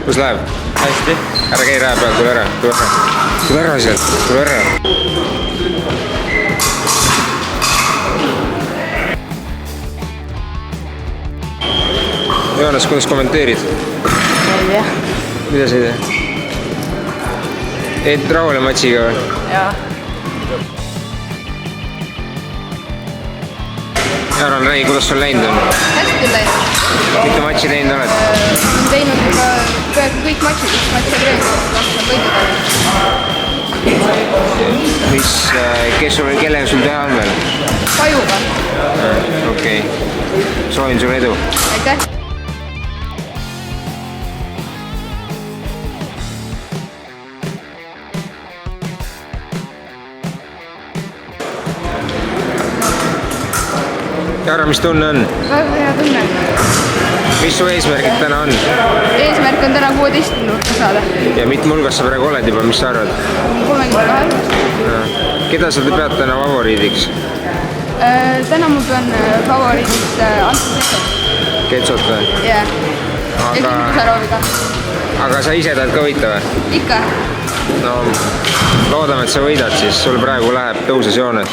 kus läheb? hästi. Ära käi raja peal, tule ära, tule ära. Tule ära sealt, tule ära. Joonas, kuidas kommenteerid? Ei tea. Mida sa ei tea? Jäid rahule matšiga või? Jaa. Jaaran, räägi, kuidas sul läinud on? Hästi läinud. Mitu matši teinud oled? Olen teinud juba peaaegu kõik matšid, üks matš on treening, kaks on võidud. Kellega sul teha on veel? Pajuga. Okei. Soovin sulle edu. Aitäh. Jaara, mis tunne on? Väga hea tunne. Mis su eesmärgid täna on? Eesmärk on täna 16 nurka saada. Ja mitme hulgas sa praegu oled juba, mis sa arvad? 32. Keda sa pead täna favoriidiks? Täna ma pean favoriidiks Anton Ketsot. Ketsot või? Jaa. Esimesarooviga. Aga sa ise tahad ka võita või? Ikka. No, loodame, et sa võidad, siis sul praegu läheb tõuses joones.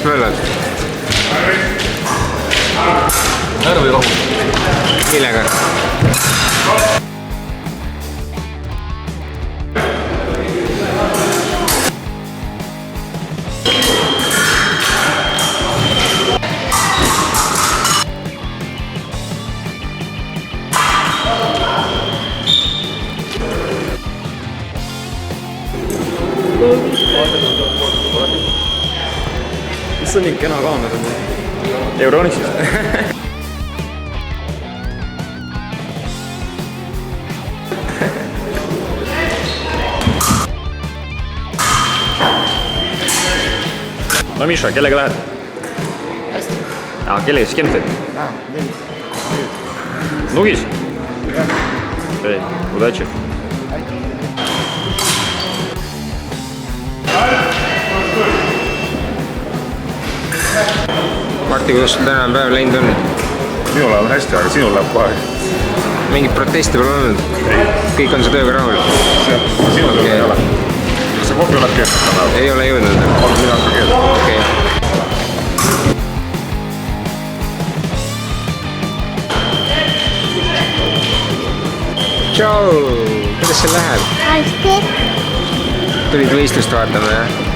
Mis möödad? Ära või rahu? Millega? Mis on nii kena kaamera? Euronixis. No Miša, kellega lähed? Hästi. Kellega siis Kempfit? Nugis? Okei, удачи. Marti, kuidas sul tänane päev läinud on? Minul läheb hästi, aga sinul läheb kohe. Mingit protesti pole olnud? Kõik on su tööga rahul? Sinul tööga ei ole. Kas sa kohvi oled kehtestanud? Ei ole jõudnud. Palun mina hakka kehtestama. Okei. Tšau! Kuidas sul läheb? Hästi. Tulid võistlust vaatama, jah?